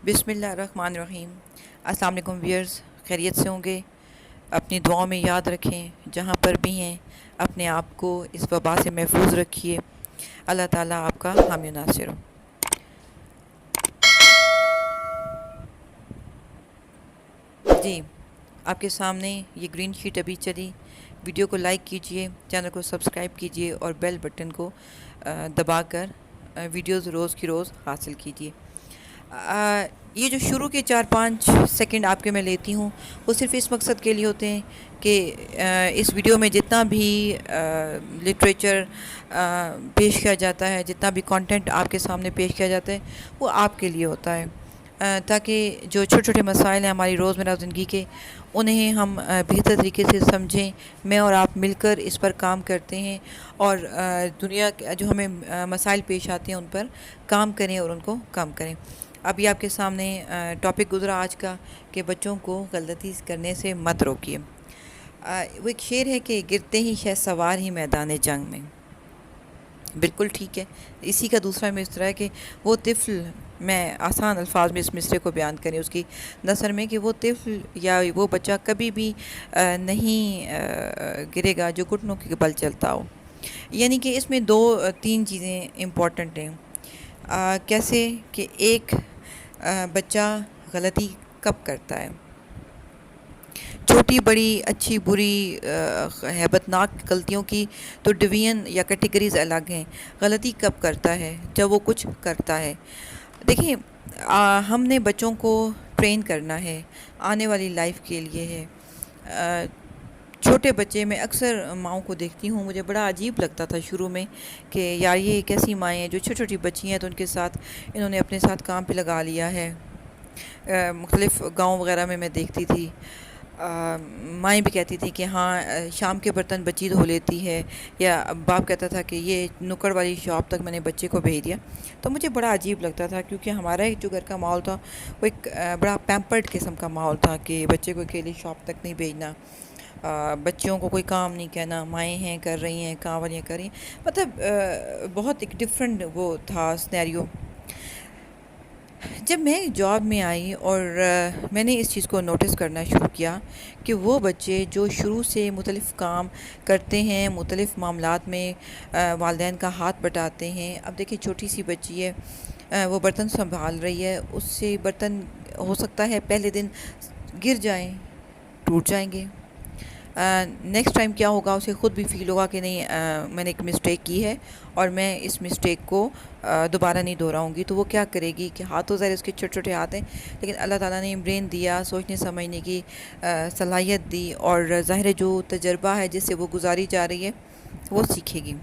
بسم اللہ الرحمن الرحیم۔ السلام علیکم ویئرز، خیریت سے ہوں گے؟ اپنی دعاؤں میں یاد رکھیں، جہاں پر بھی ہیں اپنے آپ کو اس وبا سے محفوظ رکھیے۔ اللہ تعالیٰ آپ کا حامی و ناصر ہو۔ جی، آپ کے سامنے یہ گرین شیٹ ابھی چلی۔ ویڈیو کو لائک کیجئے، چینل کو سبسکرائب کیجئے اور بیل بٹن کو دبا کر ویڈیوز روز کی روز حاصل کیجئے۔ یہ جو شروع کے 4-5 سیکنڈ آپ کے میں لیتی ہوں، وہ صرف اس مقصد کے لیے ہوتے ہیں کہ اس ویڈیو میں جتنا بھی لٹریچر پیش کیا جاتا ہے، جتنا بھی کانٹینٹ آپ کے سامنے پیش کیا جاتا ہے، وہ آپ کے لیے ہوتا ہے، تاکہ جو چھوٹے چھوٹے مسائل ہیں ہماری روزمرہ زندگی کے، انہیں ہم بہتر طریقے سے سمجھیں۔ میں اور آپ مل کر اس پر کام کرتے ہیں اور دنیا جو ہمیں مسائل پیش آتے ہیں ان پر کام کریں اور ان کو کم کریں۔ ابھی آپ کے سامنے ٹاپک گزرا آج کا کہ بچوں کو غلطی کرنے سے مت روکیے۔ وہ ایک شعر ہے کہ گرتے ہی شہ سوار ہی میدان جنگ میں۔ بالکل ٹھیک ہے۔ اسی کا دوسرا مصرعہ ہے کہ وہ طفل، میں آسان الفاظ میں اس مصرعے کو بیان کریں اس کی نثر میں، کہ وہ طفل یا وہ بچہ کبھی بھی نہیں گرے گا جو گھٹنوں کے بل چلتا ہو۔ یعنی کہ اس میں 2-3 چیزیں امپورٹنٹ ہیں۔ کیسے کہ ایک، بچہ غلطی کب کرتا ہے، چھوٹی بڑی اچھی بری ہیبت ناک غلطیوں کی تو ڈویژن یا کیٹیگریز الگ ہیں۔ غلطی کب کرتا ہے؟ جب وہ کچھ کرتا ہے۔ دیکھیں، ہم نے بچوں کو ٹرین کرنا ہے، آنے والی لائف کے لیے ہے۔ چھوٹے بچے، میں اکثر ماؤں کو دیکھتی ہوں، مجھے بڑا عجیب لگتا تھا شروع میں کہ یار یہ کیسی مائیں ہیں جو چھوٹی چھوٹی بچی ہیں تو ان کے ساتھ انہوں نے اپنے ساتھ کام پہ لگا لیا ہے۔ مختلف گاؤں وغیرہ میں دیکھتی تھی، مائیں بھی کہتی تھی کہ ہاں شام کے برتن بچی دھو لیتی ہے، یا باپ کہتا تھا کہ یہ نکڑ والی شاپ تک میں نے بچے کو بھیج دیا۔ تو مجھے بڑا عجیب لگتا تھا، کیونکہ ہمارا جو گھر کا ماحول تھا وہ ایک بڑا پیمپرڈ قسم کا ماحول تھا کہ بچے کو اکیلی شاپ تک نہیں بھیجنا، بچیوں کو کوئی کام نہیں کہنا، مائیں ہیں کر رہی ہیں، کام والیاں کر رہی ہیں، مطلب بہت ایک ڈفرینٹ وہ تھا سینیریو۔ جب میں جاب میں آئی اور میں نے اس چیز کو نوٹس کرنا شروع کیا کہ وہ بچے جو شروع سے مختلف کام کرتے ہیں، مختلف معاملات میں والدین کا ہاتھ بٹاتے ہیں۔ اب دیکھیں، چھوٹی سی بچی ہے، وہ برتن سنبھال رہی ہے، اس سے برتن ہو سکتا ہے پہلے دن گر جائیں، ٹوٹ جائیں گے۔ نیکسٹ ٹائم کیا ہوگا، اسے خود بھی فیل ہوگا کہ نہیں، میں نے ایک مسٹیک کی ہے اور میں اس مسٹیک کو دوبارہ نہیں دہراؤں گی۔ تو وہ کیا کرے گی کہ ہاتھ تو ظاہر اس کے چھوٹے چھوٹے ہاتھ ہیں، لیکن اللہ تعالیٰ نے برین دیا، سوچنے سمجھنے کی صلاحیت دی، اور ظاہر جو تجربہ ہے جس سے وہ گزاری جا رہی ہے وہ سیکھے گی۔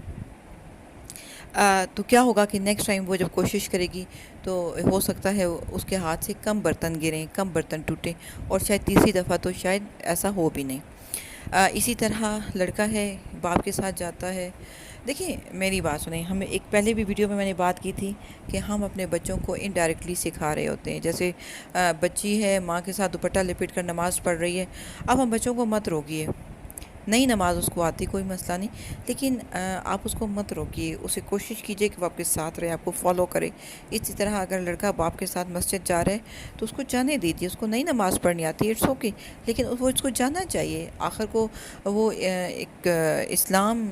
تو کیا ہوگا کہ نیکسٹ ٹائم وہ جب کوشش کرے گی تو ہو سکتا ہے اس کے ہاتھ سے کم برتن گریں، کم برتن ٹوٹیں، اور شاید تیسری دفعہ تو شاید ایسا ہو بھی نہیں۔ اسی طرح لڑکا ہے، باپ کے ساتھ جاتا ہے۔ دیکھیں، میری بات سنیں، ہمیں ایک پہلے بھی ویڈیو میں نے بات کی تھی کہ ہم اپنے بچوں کو انڈائریکٹلی سکھا رہے ہوتے ہیں۔ جیسے بچی ہے، ماں کے ساتھ دوپٹہ لپٹ کر نماز پڑھ رہی ہے، اب ہم بچوں کو مت روکیے، نئی نماز اس کو آتی، کوئی مسئلہ نہیں، لیکن آپ اس کو مت روکیے، اسے کوشش کیجئے کہ وہ آپ کے ساتھ رہے، آپ کو فالو کرے۔ اسی طرح اگر لڑکا باپ کے ساتھ مسجد جا رہا ہے تو اس کو جانے دیجیے، اس کو نئی نماز پڑھنی آتی ہے، اٹس اوکے، لیکن وہ اس کو جانا چاہیے۔ آخر کو وہ ایک اسلام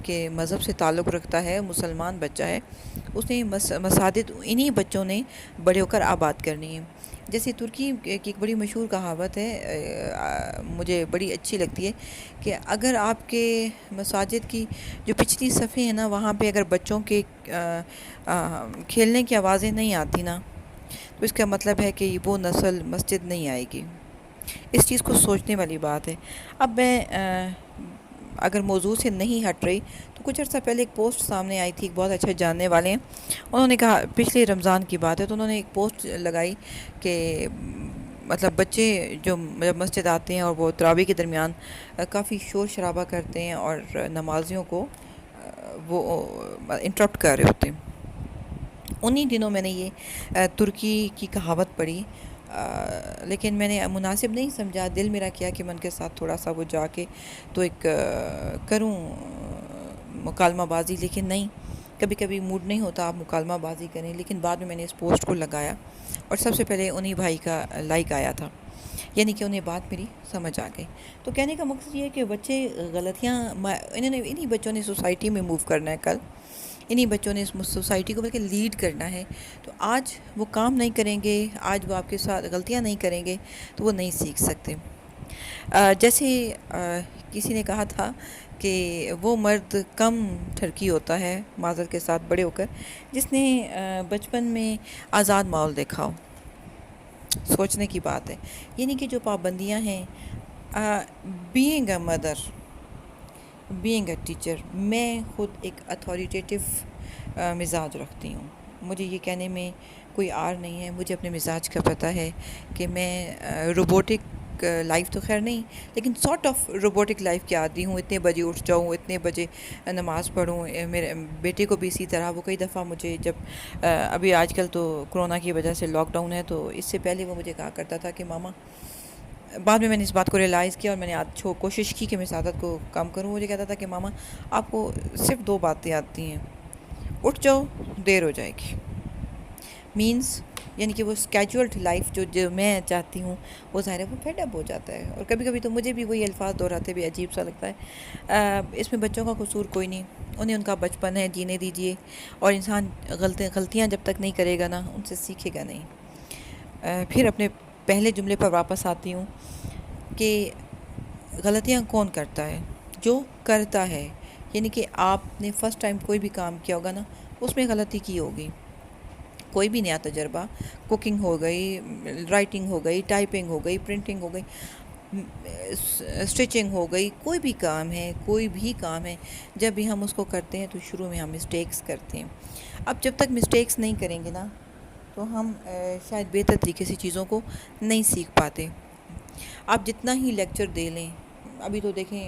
کے مذہب سے تعلق رکھتا ہے، مسلمان بچہ ہے، اس نے مساجد انہی بچوں نے بڑے ہو کر آباد کرنی ہے۔ جیسے ترکی کی ایک بڑی مشہور کہاوت ہے، مجھے بڑی اچھی لگتی ہے، کہ اگر آپ کے مساجد کی جو پچھلی صفحے ہیں نا، وہاں پہ اگر بچوں کے کھیلنے کی آوازیں نہیں آتی نا، تو اس کا مطلب ہے کہ وہ نسل مسجد نہیں آئے گی۔ اس چیز کو سوچنے والی بات ہے۔ اب میں اگر موضوع سے نہیں ہٹ رہی تو کچھ عرصہ پہلے ایک پوسٹ سامنے آئی تھی، ایک بہت اچھے جاننے والے ہیں، انہوں نے کہا، پچھلے رمضان کی بات ہے، تو انہوں نے ایک پوسٹ لگائی کہ مطلب بچے جو مسجد آتے ہیں اور وہ تراویح کے درمیان کافی شور شرابہ کرتے ہیں اور نمازیوں کو وہ انٹرپٹ کر رہے ہوتے ہیں۔ انہی دنوں میں نے یہ ترکی کی کہاوت پڑھی، لیکن میں نے مناسب نہیں سمجھا، دل میرا کیا کہ میں ان کے ساتھ تھوڑا سا وہ جا کے تو ایک کروں مکالمہ بازی، لیکن نہیں، کبھی کبھی موڈ نہیں ہوتا آپ مکالمہ بازی کریں، لیکن بعد میں نے اس پوسٹ کو لگایا اور سب سے پہلے انہی بھائی کا لائک آیا تھا، یعنی کہ انہیں بات میری سمجھ آ گئی۔ تو کہنے کا مقصد یہ ہے کہ بچے غلطیاں انہی بچوں نے سوسائٹی میں موو کرنا ہے، کل انہی بچوں نے اس سوسائٹی کو بلکہ لیڈ کرنا ہے۔ تو آج وہ کام نہیں کریں گے، آج وہ آپ کے ساتھ غلطیاں نہیں کریں گے تو وہ نہیں سیکھ سکتے۔ جیسے کسی نے کہا تھا کہ وہ مرد کم ٹھرکی ہوتا ہے، معذرت کے ساتھ بڑے ہو کر، جس نے بچپن میں آزاد ماحول دیکھا ہو۔ سوچنے کی بات ہے، یعنی کہ جو پابندیاں ہیں، being a mother, being a teacher, میں خود ایک اتھارٹیٹیو مزاج رکھتی ہوں۔ مجھے یہ کہنے میں کوئی آر نہیں ہے، مجھے اپنے مزاج کا پتہ ہے کہ میں روبوٹک لائف تو خیر نہیں، لیکن سارٹ آف روبوٹک لائف کے عادی ہوں۔ اتنے بجے اٹھ جاؤں، اتنے بجے نماز پڑھوں۔ میرے بیٹے کو بھی اسی طرح، وہ کئی دفعہ مجھے جب ابھی آج کل تو کرونا کی وجہ سے لاک ڈاؤن ہے، تو اس سے پہلے وہ مجھے کہا کرتا تھا کہ ماما، بعد میں نے اس بات کو ریلائز کیا اور میں نے کوشش کی کہ میں اس عادت کو کم کروں۔ مجھے کہتا تھا کہ ماما آپ کو صرف 2 باتیں آتی ہیں، اٹھ جاؤ دیر ہو جائے گی، مینز یعنی کہ وہ اسکیجولڈ لائف جو میں چاہتی ہوں، وہ ظاہر ہے وہ فیڈ اپ ہو جاتا ہے۔ اور کبھی کبھی تو مجھے بھی وہی الفاظ دہراتے بھی عجیب سا لگتا ہے۔ اس میں بچوں کا قصور کوئی نہیں، انہیں ان کا بچپن ہے، جینے دیجیے، اور انسان غلطیاں جب تک نہیں کرے گا نا، ان سے سیکھے گا نہیں۔ پھر اپنے پہلے جملے پر واپس آتی ہوں کہ غلطیاں کون کرتا ہے؟ جو کرتا ہے، یعنی کہ آپ نے فرسٹ ٹائم کوئی بھی کام کیا ہوگا نا، اس میں غلطی کی ہوگی۔ کوئی بھی نیا تجربہ، کوکنگ ہو گئی، رائٹنگ ہو گئی، ٹائپنگ ہو گئی، پرنٹنگ ہو گئی، اسٹچنگ ہو گئی، کوئی بھی کام ہے، جب بھی ہم اس کو کرتے ہیں تو شروع میں ہم مسٹیکس کرتے ہیں۔ اب جب تک مسٹیکس نہیں کریں گے نا، تو ہم شاید بہتر طریقے سے چیزوں کو نہیں سیکھ پاتے۔ آپ جتنا ہی لیکچر دے لیں، ابھی تو دیکھیں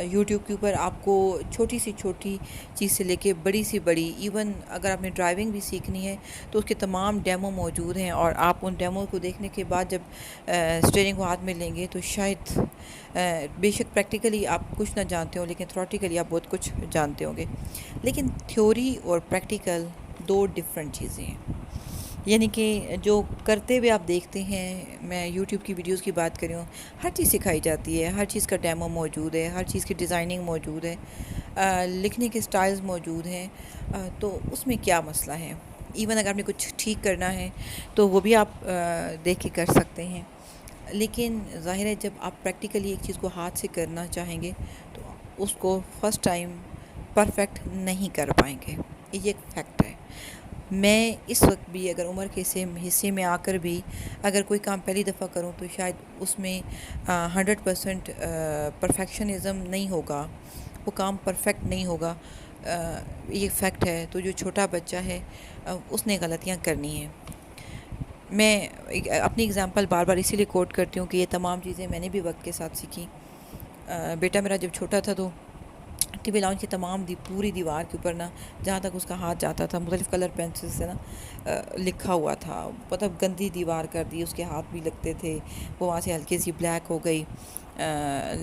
یوٹیوب کے اوپر آپ کو چھوٹی سی چھوٹی چیز سے لے کے بڑی سی بڑی، ایون اگر آپ نے ڈرائیونگ بھی سیکھنی ہے تو اس کے تمام ڈیمو موجود ہیں، اور آپ ان ڈیمو کو دیکھنے کے بعد جب اسٹیئرنگ کو ہاتھ میں لیں گے تو شاید بے شک پریکٹیکلی آپ کچھ نہ جانتے ہوں، لیکن تھیوریٹیکلی آپ بہت کچھ جانتے ہوں گے۔ لیکن تھیوری اور پریکٹیکل 2 ڈفرینٹ چیزیں ہیں، یعنی کہ جو کرتے ہوئے آپ دیکھتے ہیں، میں یوٹیوب کی ویڈیوز کی بات کر رہی ہوں، ہر چیز سکھائی جاتی ہے، ہر چیز کا ڈیمو موجود ہے، ہر چیز کی ڈیزائننگ موجود ہے، لکھنے کے سٹائلز موجود ہیں، تو اس میں کیا مسئلہ ہے؟ ایون اگر آپ نے کچھ ٹھیک کرنا ہے تو وہ بھی آپ دیکھ کے کر سکتے ہیں۔ لیکن ظاہر ہے جب آپ پریکٹیکلی ایک چیز کو ہاتھ سے کرنا چاہیں گے تو اس کو فرسٹ ٹائم پرفیکٹ نہیں کر پائیں گے، یہ ایک فیکٹ ہے۔ میں اس وقت بھی اگر عمر کے حصے میں آ کر بھی اگر کوئی کام پہلی دفعہ کروں تو شاید اس میں 100% پرفیکشنزم نہیں ہوگا، وہ کام پرفیکٹ نہیں ہوگا، یہ فیکٹ ہے۔ تو جو چھوٹا بچہ ہے اس نے غلطیاں کرنی ہیں۔ میں اپنی اگزامپل بار بار اسی لیے کوٹ کرتی ہوں کہ یہ تمام چیزیں میں نے بھی وقت کے ساتھ سیکھی۔ بیٹا میرا جب چھوٹا تھا تو ٹی وی لاؤنج کی تمام پوری دیوار کے اوپر نا، جہاں تک اس کا ہاتھ جاتا تھا، مختلف کلر پینسل سے نا لکھا ہوا تھا، مطلب گندی دیوار کر دی، اس کے ہاتھ بھی لگتے تھے، وہ وہاں سے ہلکی سی بلیک ہو گئی،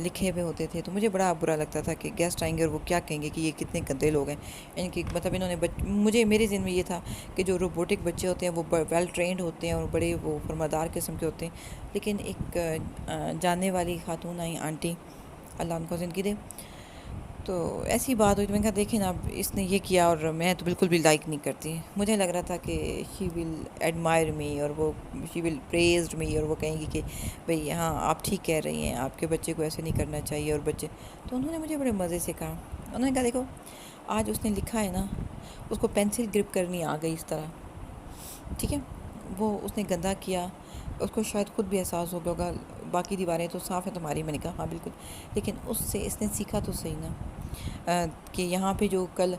لکھے ہوئے ہوتے تھے۔ تو مجھے بڑا برا لگتا تھا کہ گیسٹ آئیں گے اور وہ کیا کہیں گے کہ یہ کتنے گندے لوگ ہیں، یعنی کہ مطلب انہوں نے میرے ذہن میں یہ تھا کہ جو روبوٹک بچے ہوتے ہیں وہ ویل ٹرینڈ ہوتے ہیں اور بڑے وہ فرمادار قسم کے ہوتے ہیں، لیکن ایک جاننے والی خاتون آئی، آنٹی، اللہ ان کو زندگی دے، تو ایسی بات ہوئی تو میں نے کہا دیکھیں نا، اب اس نے یہ کیا اور میں تو بالکل بھی لائک نہیں کرتی۔ مجھے لگ رہا تھا کہ شی ول ایڈمائر می، اور وہ شی ول پریزڈ می، اور وہ کہیں گی کہ بھئی ہاں آپ ٹھیک کہہ رہی ہیں، آپ کے بچے کو ایسے نہیں کرنا چاہیے، اور بچے تو انہوں نے مجھے بڑے مزے سے کہا، انہوں نے کہا دیکھو آج اس نے لکھا ہے نا، اس کو پینسل گرپ کرنی آ گئی اس طرح، ٹھیک ہے، وہ اس نے گندا کیا، اس کو شاید خود بھی احساس ہو گیا ہوگا، باقی دیواریں تو صاف ہیں تمہاری، میں نے کہا ہاں بالکل، لیکن اس نے سیکھا تو صحیح نا، کہ یہاں پہ جو کل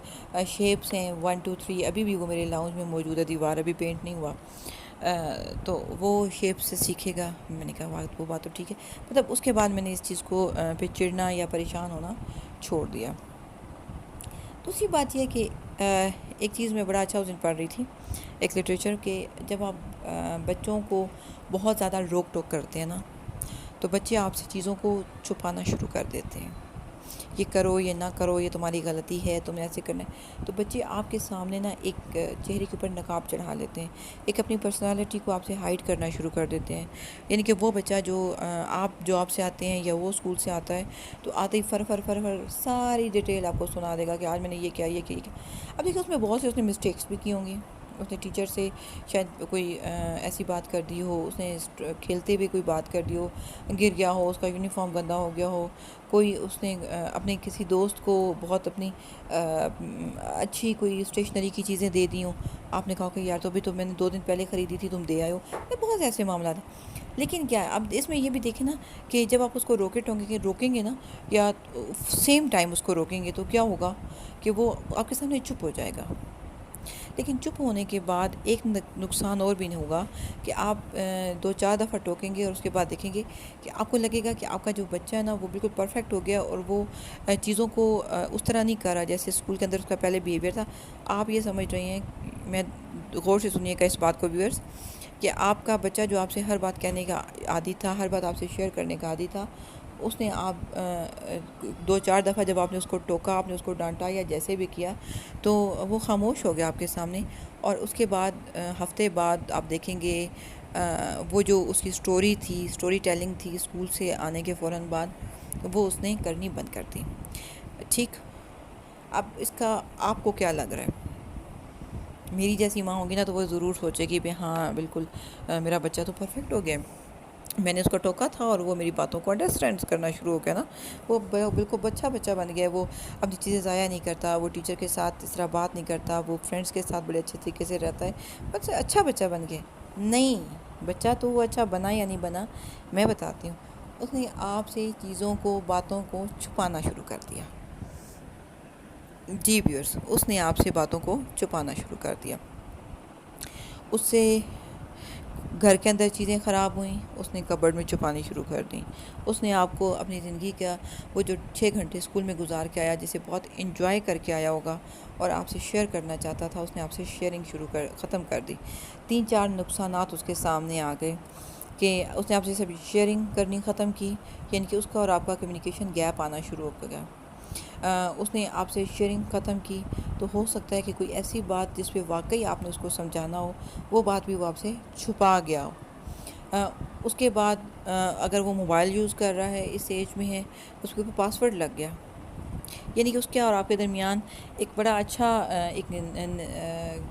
شیپس ہیں 1 2 3 ابھی بھی وہ میرے لاؤنج میں موجود ہے، دیوار ابھی پینٹ نہیں ہوا، تو وہ شیپ سے سیکھے گا۔ میں نے کہا وہ بات تو ٹھیک ہے، مطلب اس کے بعد میں نے اس چیز کو پہ چڑنا یا پریشان ہونا چھوڑ دیا۔ دوسری بات یہ ہے کہ ایک چیز میں بڑا اچھا اس دن پڑھ رہی تھی، ایک لٹریچر، کہ جب آپ بچوں کو بہت زیادہ روک ٹوک کرتے ہیں نا، تو بچے آپ سے چیزوں کو چھپانا شروع کر دیتے ہیں، یہ کرو یہ نہ کرو، یہ تمہاری غلطی ہے، تمہیں ایسے کرنا ہے، تو بچے آپ کے سامنے نا ایک چہرے کے اوپر نقاب چڑھا لیتے ہیں، ایک اپنی پرسنالٹی کو آپ سے ہائڈ کرنا شروع کر دیتے ہیں. یعنی کہ وہ بچہ جو آپ سے آتے ہیں یا وہ اسکول سے آتا ہے تو آتے ہی فر ساری ڈیٹیل آپ کو سنا دے گا کہ آج میں نے یہ کیا یہ کیا یہ کیا. اب دیکھیں اس میں بہت سے اس نے مسٹیکس بھی کی ہوں گی، اس نے ٹیچر سے شاید کوئی ایسی بات کر دی ہو، اس نے کھیلتے ہوئے کوئی بات کر دی ہو، گر گیا ہو، اس کا یونیفارم گندا ہو گیا ہو، کوئی اس نے اپنے کسی دوست کو بہت اپنی اچھی کوئی اسٹیشنری کی چیزیں دے دی ہوں، آپ نے کہا کہ یار تو بھی تو میں نے 2 دن پہلے خریدی تھی تم دے آئے ہو. یہ بہت ایسے معاملات ہیں. لیکن کیا ہے اب اس میں یہ بھی دیکھیں نا کہ جب آپ اس کو روکیں گے نا یا سیم ٹائم اس کو روکیں گے تو کیا ہوگا کہ وہ آپ کے سامنے چپ ہو جائے گا. لیکن چپ ہونے کے بعد ایک نقصان اور بھی نہیں ہوگا کہ آپ 2-4 دفعہ ٹوکیں گے اور اس کے بعد دیکھیں گے کہ آپ کو لگے گا کہ آپ کا جو بچہ ہے نا وہ بالکل پرفیکٹ ہو گیا اور وہ چیزوں کو اس طرح نہیں کر رہا جیسے اسکول کے اندر اس کا پہلے بیہیویئر تھا. آپ یہ سمجھ رہے ہیں، میں غور سے سنیے گا اس بات کو ویورز، کہ آپ کا بچہ جو آپ سے ہر بات کہنے کا عادی تھا، ہر بات آپ سے شیئر کرنے کا عادی تھا، اس نے آپ 2-4 دفعہ جب آپ نے اس کو ٹوکا، آپ نے اس کو ڈانٹا یا جیسے بھی کیا تو وہ خاموش ہو گیا آپ کے سامنے. اور اس کے بعد ہفتے بعد آپ دیکھیں گے وہ جو اس کی اسٹوری ٹیلنگ تھی اسکول سے آنے کے فوراً بعد وہ اس نے کرنی بند کر دی. ٹھیک، اب اس کا آپ کو کیا لگ رہا ہے؟ میری جیسی ماں ہوگی نا تو وہ ضرور سوچے گی ہاں بالکل میرا بچہ تو پرفیکٹ ہو گیا، میں نے اس کو ٹوکا تھا اور وہ میری باتوں کو انڈرسٹینڈ کرنا شروع ہو گیا نا، وہ بالکل بچہ بن گیا، وہ اپنی چیزیں ضائع نہیں کرتا، وہ ٹیچر کے ساتھ اس طرح بات نہیں کرتا، وہ فرینڈس کے ساتھ بڑے اچھے طریقے سے رہتا ہے، اچھا بچہ بن گیا. نہیں، بچہ تو وہ اچھا بنا یا نہیں بنا میں بتاتی ہوں. اس نے آپ سے چیزوں کو باتوں کو چھپانا شروع کر دیا. جی ویورز، اس نے آپ سے باتوں کو چھپانا شروع کر دیا. اس سے گھر کے اندر چیزیں خراب ہوئیں، اس نے کبرڈ میں چھپانی شروع کر دیں. اس نے آپ کو اپنی زندگی کا وہ جو 6 گھنٹے اسکول میں گزار کے آیا جسے بہت انجوائے کر کے آیا ہوگا اور آپ سے شیئر کرنا چاہتا تھا، اس نے آپ سے شیئرنگ ختم کر دی. 3-4 نقصانات اس کے سامنے آ گئے کہ اس نے آپ سے سب شیئرنگ کرنی ختم کی، یعنی کہ اس کا اور آپ کا کمیونیکیشن گیپ آنا شروع ہو گیا. اس نے آپ سے شیئرنگ ختم کی تو ہو سکتا ہے کہ کوئی ایسی بات جس پہ واقعی آپ نے اس کو سمجھانا ہو وہ بات بھی وہ آپ سے چھپا گیا ہو. اس کے بعد اگر وہ موبائل یوز کر رہا ہے، اس ایج میں ہے، اس کے اوپر پاسورڈ لگ گیا، یعنی کہ اس کے اور آپ کے درمیان ایک بڑا اچھا ایک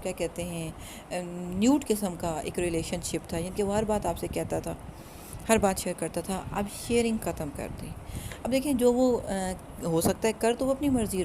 کیا کہتے ہیں نیوٹ قسم کا ایک ریلیشن شپ تھا، یعنی کہ وہ ہر بات آپ سے کہتا تھا، ہر بات شیئر کرتا تھا. اب شیئرنگ ختم کر دی. اب دیکھیں جو وہ ہو سکتا ہے کر تو وہ اپنی مرضی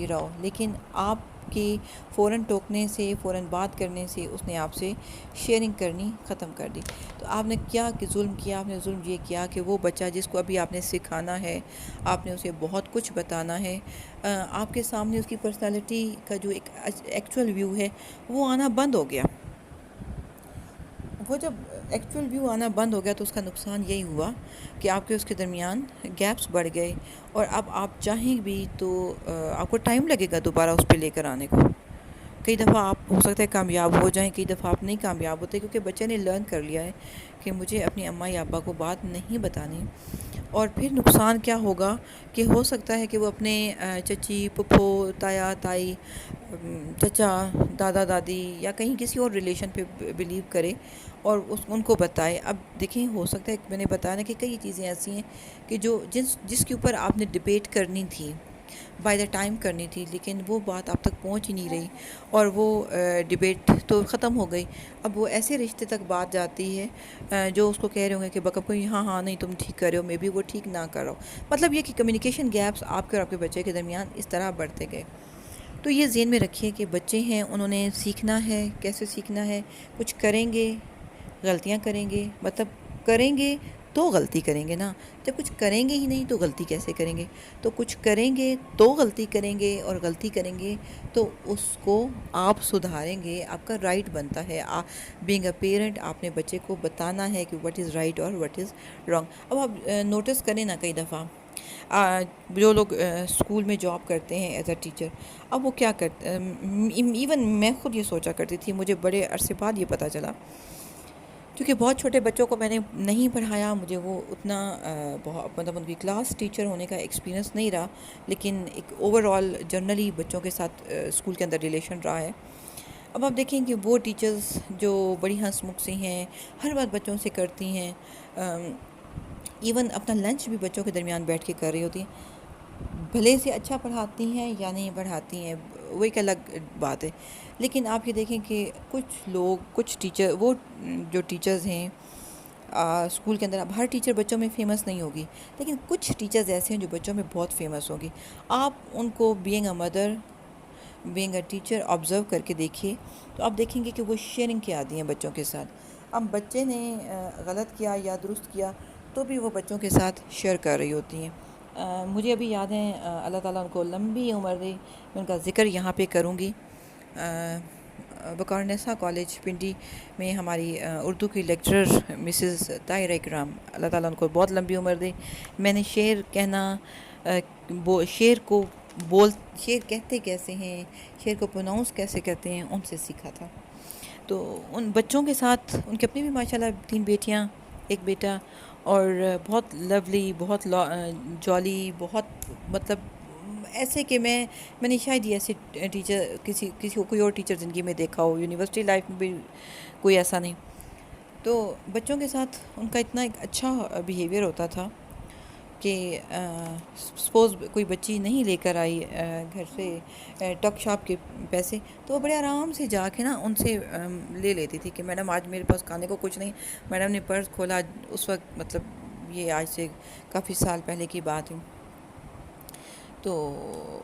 رہو، لیکن آپ کی فوراً ٹوکنے سے، فوراً بات کرنے سے اس نے آپ سے شیئرنگ کرنی ختم کر دی. تو آپ نے کیا کہ ظلم کیا، آپ نے ظلم یہ کیا کہ وہ بچہ جس کو ابھی آپ نے سکھانا ہے، آپ نے اسے بہت کچھ بتانا ہے، آپ کے سامنے اس کی پرسنالٹی کا جو ایک ایکچول ویو ہے وہ آنا بند ہو گیا. وہ جب ایکچول ویو آنا بند ہو گیا تو اس کا نقصان یہی ہوا کہ آپ کے اس کے درمیان گیپس بڑھ گئے اور اب آپ چاہیں بھی تو آپ کو ٹائم لگے گا دوبارہ اس پہ لے کر آنے کو. کئی دفعہ آپ ہو سکتا ہے کامیاب ہو جائیں، کئی دفعہ آپ نہیں کامیاب ہوتے کیونکہ بچے نے لرن کر لیا ہے کہ مجھے اپنی اماں یا ابا کو بات نہیں بتانی. اور پھر نقصان کیا ہوگا کہ ہو سکتا ہے کہ وہ اپنے چچی، پھپھو، تایا، تائی، چچا، دادا، دادی یا کہیں کسی اور ریلیشن پہ بلیو کرے اور ان کو بتائے. اب دیکھیں ہو سکتا ہے میں نے بتایا نا کہ کئی چیزیں ایسی ہیں کہ جس کے اوپر آپ نے ڈبیٹ کرنی تھی، بائی دا ٹائم کرنی تھی، لیکن وہ بات آپ تک پہنچ ہی نہیں رہی اور وہ ڈبیٹ تو ختم ہو گئی. اب وہ ایسے رشتے تک بات جاتی ہے جو اس کو کہہ رہے ہوں گے کہ بکب کوئی ہاں نہیں تم ٹھیک کر رہے ہو، مے بی وہ ٹھیک نہ کرو. مطلب یہ کہ کمیونیکیشن گیپس آپ کے اور آپ کے بچے کے درمیان اس طرح بڑھتے گئے. تو یہ ذہن میں رکھیے کہ بچے ہیں، انہوں نے سیکھنا ہے. کیسے سیکھنا ہے؟ کچھ کریں گے، غلطیاں کریں گے، مطلب کریں گے تو غلطی کریں گے نا. جب کچھ کریں گے ہی نہیں تو غلطی کیسے کریں گے؟ تو کچھ کریں گے تو غلطی کریں گے اور غلطی کریں گے تو اس کو آپ سدھاریں گے. آپ کا رائٹ بنتا ہے، بینگ اے پیرنٹ آپ نے بچے کو بتانا ہے کہ وٹ از رائٹ اور وٹ از رانگ. اب آپ نوٹس کریں نا کئی دفعہ جو لوگ اسکول میں جاب کرتے ہیں ایز اے ٹیچر، اب وہ کیا کرتے ایون میں خود یہ سوچا کرتی تھی، مجھے بڑے عرصے بعد یہ پتہ چلا کیونکہ بہت چھوٹے بچوں کو میں نے نہیں پڑھایا، مجھے وہ اتنا بہت مطلب ان کی کلاس ٹیچر ہونے کا ایکسپیرینس نہیں رہا، لیکن ایک اوور آل جنرلی بچوں کے ساتھ اسکول کے اندر ریلیشن رہا ہے۔ اب آپ دیکھیں کہ وہ ٹیچرز جو بڑی ہنس مکھ سی ہیں، ہر بات بچوں سے کرتی ہیں، ایون اپنا لنچ بھی بچوں کے درمیان بیٹھ کے کر رہی ہوتی ہیں، بھلے سے اچھا پڑھاتی ہیں یا نہیں پڑھاتی ہیں وہ ایک الگ بات ہے، لیکن آپ یہ دیکھیں کہ کچھ لوگ کچھ ٹیچر وہ جو ٹیچرز ہیں اسکول کے اندر، اب ہر ٹیچر بچوں میں فیمس نہیں ہوگی، لیکن کچھ ٹیچرز ایسے ہیں جو بچوں میں بہت فیمس ہوگی۔ آپ ان کو being a mother, being a teacher observe کر کے دیکھیے تو آپ دیکھیں گے کہ وہ شیئرنگ کے عادی ہیں بچوں کے ساتھ۔ اب بچے نے غلط کیا یا درست کیا تو بھی وہ بچوں کے ساتھ شیئر کر رہی ہوتی ہیں۔ مجھے ابھی یاد ہے، اللہ تعالیٰ ان کو لمبی عمر دے، میں ان کا ذکر یہاں پہ کروں گی۔ بکارنیسا کالج پنڈی میں ہماری اردو کی لیکچرر مسز طاہرہ اکرام، اللہ تعالیٰ ان کو بہت لمبی عمر دے، میں نے شعر کہنا شعر کہتے کیسے ہیں، شعر کو پروناؤنس کیسے کہتے ہیں، ان سے سیکھا تھا۔ تو ان بچوں کے ساتھ ان کی اپنی بھی ماشاءاللہ 3 بیٹیاں، 1 بیٹا، اور بہت لولی، بہت جالی، بہت مطلب ایسے کہ میں نے شاید یہ ایسے ٹیچر کسی کو کوئی اور ٹیچر زندگی میں دیکھا ہو، یونیورسٹی لائف میں بھی کوئی ایسا نہیں۔ تو بچوں کے ساتھ ان کا اتنا ایک اچھا بیہیویئر ہوتا تھا کہ سپوز کوئی بچی نہیں لے کر آئی گھر سے ٹک شاپ کے پیسے، تو وہ بڑے آرام سے جا کے نا ان سے لے لیتی تھی کہ میڈم آج میرے پاس کھانے کو کچھ نہیں۔ میڈم نے پرس کھولا، اس وقت مطلب یہ آج سے کافی سال پہلے کی بات ہے، تو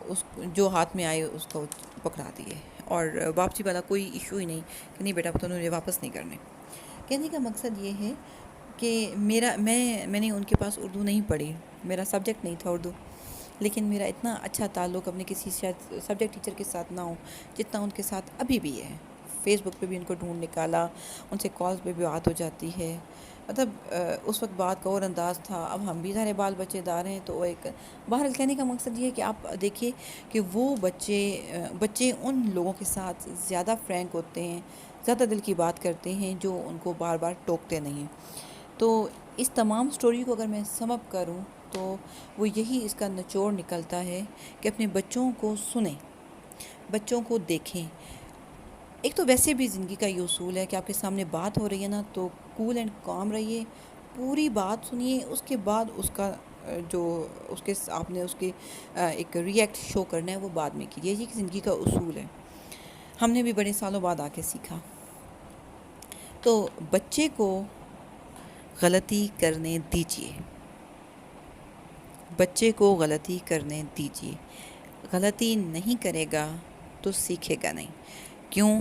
اس جو ہاتھ میں آئے اس کو پکڑا دیے، اور واپسی والا کوئی ایشو ہی نہیں کہ نہیں بیٹا تو انہوں نے واپس نہیں کرنے۔ کہنے کا مقصد یہ ہے کہ میں نے ان کے پاس اردو نہیں پڑھی، میرا سبجیکٹ نہیں تھا اردو، لیکن میرا اتنا اچھا تعلق اپنے کسی سبجیکٹ ٹیچر کے ساتھ نہ ہو جتنا ان کے ساتھ ابھی بھی ہے۔ فیس بک پہ بھی ان کو ڈھونڈ نکالا، ان سے کالز پہ بھی بات ہو جاتی ہے، مطلب اس وقت بات کا اور انداز تھا، اب ہم بھی سارے بال بچے دار ہیں تو ایک بہرحال کہنے کا مقصد یہ ہے کہ آپ دیکھیے کہ وہ بچے ان لوگوں کے ساتھ زیادہ فرینک ہوتے ہیں، زیادہ دل کی بات کرتے ہیں جو ان کو بار بار ٹوکتے نہیں ہیں۔ تو اس تمام سٹوری کو اگر میں سم اپ کروں تو وہ یہی اس کا نچوڑ نکلتا ہے کہ اپنے بچوں کو سنیں، بچوں کو دیکھیں۔ ایک تو ویسے بھی زندگی کا یہ اصول ہے کہ آپ کے سامنے بات ہو رہی ہے نا تو کول اینڈ کام رہیے، پوری بات سنیے، اس کے بعد اس کا جو اس کے آپ نے اس کے ایک ریئیکٹ شو کرنا ہے وہ بعد میں کیجیے۔ یہ زندگی کا اصول ہے، ہم نے بھی بڑے سالوں بعد آ کے سیکھا۔ تو بچے کو غلطی کرنے دیجیے، بچے کو غلطی کرنے دیجیے، غلطی نہیں کرے گا تو سیکھے گا نہیں۔ کیوں؟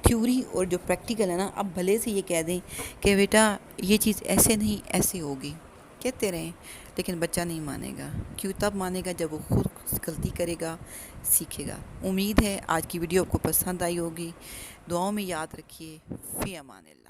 تھیوری اور جو پریکٹیکل ہے نا، اب بھلے سے یہ کہہ دیں کہ بیٹا یہ چیز ایسے نہیں ایسے ہوگی، کہتے رہیں، لیکن بچہ نہیں مانے گا۔ کیوں؟ تب مانے گا جب وہ خود غلطی کرے گا، سیکھے گا۔ امید ہے آج کی ویڈیو آپ کو پسند آئی ہوگی، دعاؤں میں یاد رکھیے۔ فی امان اللہ۔